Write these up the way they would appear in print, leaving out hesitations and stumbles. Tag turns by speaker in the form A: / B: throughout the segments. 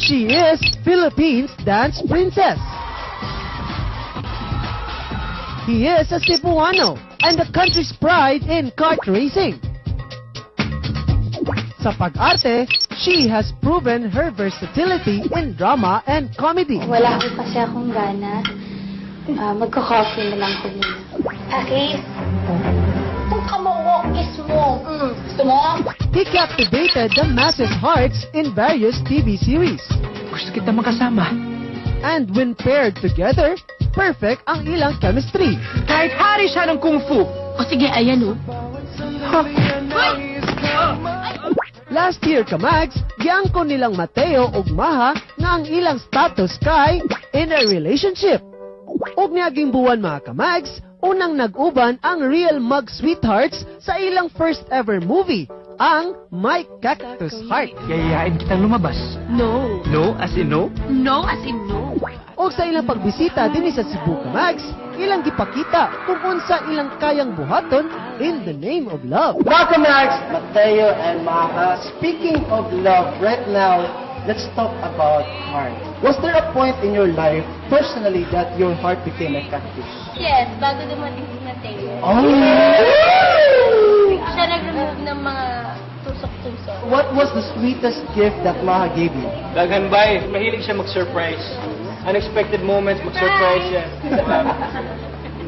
A: She is Philippines Dance Princess. He is a Cebuano and the country's pride in kart racing. Sa pag-arte, she has proven her versatility in drama and comedy.
B: Wala ko kasi akong gana. Magka-coffee na lang ko muna.
C: Aris, itong kamawokis mo. Gusto mo?
A: He captivated the masses' hearts in various TV series.
D: Gusto kita makasama.
A: And when paired together, perfect ang ilang chemistry.
D: Kahit hari siya ng kung fu.
C: O sige, ayan o.
A: Last year, Kamags, giangko nilang Mateo ug Maha nga ang ilang status kay in a relationship. Ug niaging buwan mga Kamags, unang nag-uban ang real mug sweethearts sa ilang first ever movie, ang My Cactus Heart.
D: Yayayain kitang lumabas.
C: No.
D: No? As in no?
C: No as in no.
A: O sa ilang pagbisita din sa Cebu Kamags, ilang gipakita kung unsa ilang kayang buhaton in the name of love.
E: Welcome, Max, Mateo, and Maha. Speaking of love, right now, let's talk about heart. Was there a point in your life, personally, that your heart became a cactus?
B: Yes, bago dumating si Mateo.
E: Oh!
B: Siya nag-remove ng mga tusok-tusok.
E: What was the sweetest gift that Maha gave you?
F: Daghan bay, mahilig siya mag-surprise. Unexpected moments, mag-surprise siya.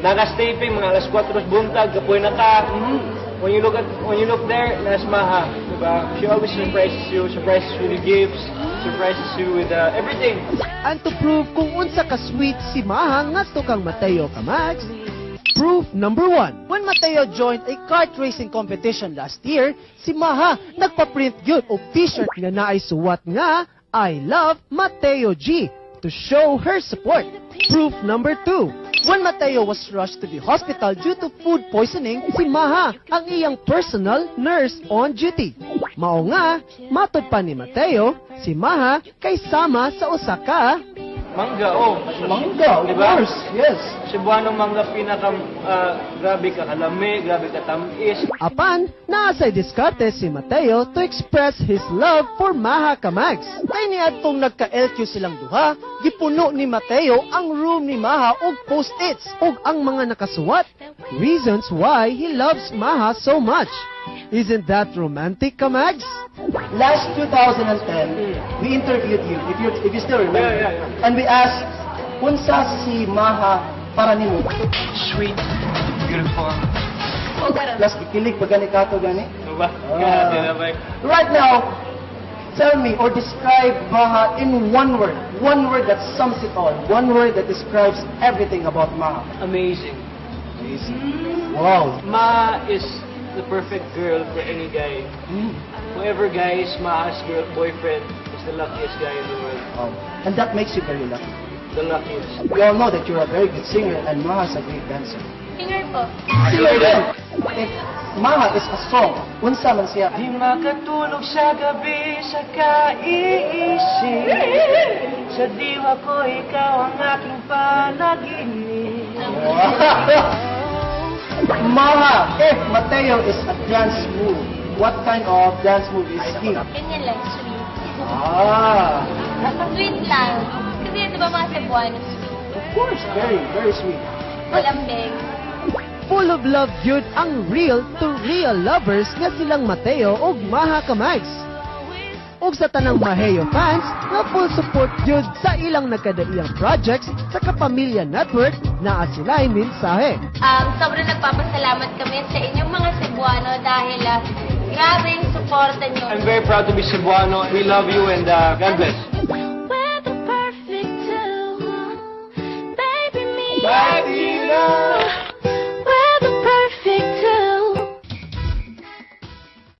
F: Naka-staping, mga alas 4 buntag, kapoy na ka. When you look there, nas Maha, diba? She always surprises you with gifts, surprises you with everything.
A: And to prove kung unsa ka sweet si Maha ngadto kang Mateo Kamags, proof number 1. When Mateo joined a kart racing competition last year, si Maha nagpa-print gyud og t-shirt nga naay suwat nga I love Mateo G to show her support. Proof number 2. When Mateo was rushed to the hospital due to food poisoning, si Maha ang iyang personal nurse on duty. Mao nga, matod pa ni Mateo, si Maha kay sama sa usa ka
F: Mangga,
E: Mangga, of
F: Diba?
E: course, yes.
F: Cebuano mangga pinaka, grabe ka kalami, grabe ka tamis.
A: apan naasay diskarte si Mateo to express his love for Maha Kamags. Kay niadtong nagka-LQ silang duha, gipuno ni Mateo ang room ni Maha og post-its ug ang mga nakasuwat. Reasons why he loves Maha so much. Isn't that romantic, Kamags?
E: Last 2010, we interviewed you, if you still remember.
F: Yeah.
E: And we asked, unsa si Maha para nimo?
D: Sweet. Beautiful.
E: Plus, ikilig pa gani kato gani?
F: Diba? Grabe na bay.
E: Right now, tell me or describe Maha in one word that sums it all, one word that describes everything about Maha.
F: Amazing.
E: Wow.
F: Ma is the perfect girl for any guy. Whoever guy is Ma's girl boyfriend is the luckiest guy in the world.
E: Wow. And that makes you very lucky.
F: The luckiest.
E: We all know that you're a very good singer and Maha's a great dancer.
B: Singer po.
E: Singer din. If Maha is a song, unsa man siya?
F: Di makatulog sa gabi sa kaiisip. Sa diwa ko ikaw ang aking panaginip.
E: Maha, if Mateo is a dance move, what kind of dance move is he?
B: Ganyan lang, sweet.
E: Ah,
B: Sweet lang. Kasi di ba mga Cebuano sweet?
E: of course, very, very sweet.
B: Malambing.
A: Full of love yun ang real to real lovers nga silang Mateo ug Maha Kamags. Ug sa tanang Maheo fans nga full support yun sa ilang nagkadaiyang projects sa Kapamilya Network na asilay mensahe.
B: Sobrang nagpapasalamat kami sa inyong mga Cebuano dahil grabe yung suporta nyo.
F: I'm very proud to be Cebuano. We love you and God bless.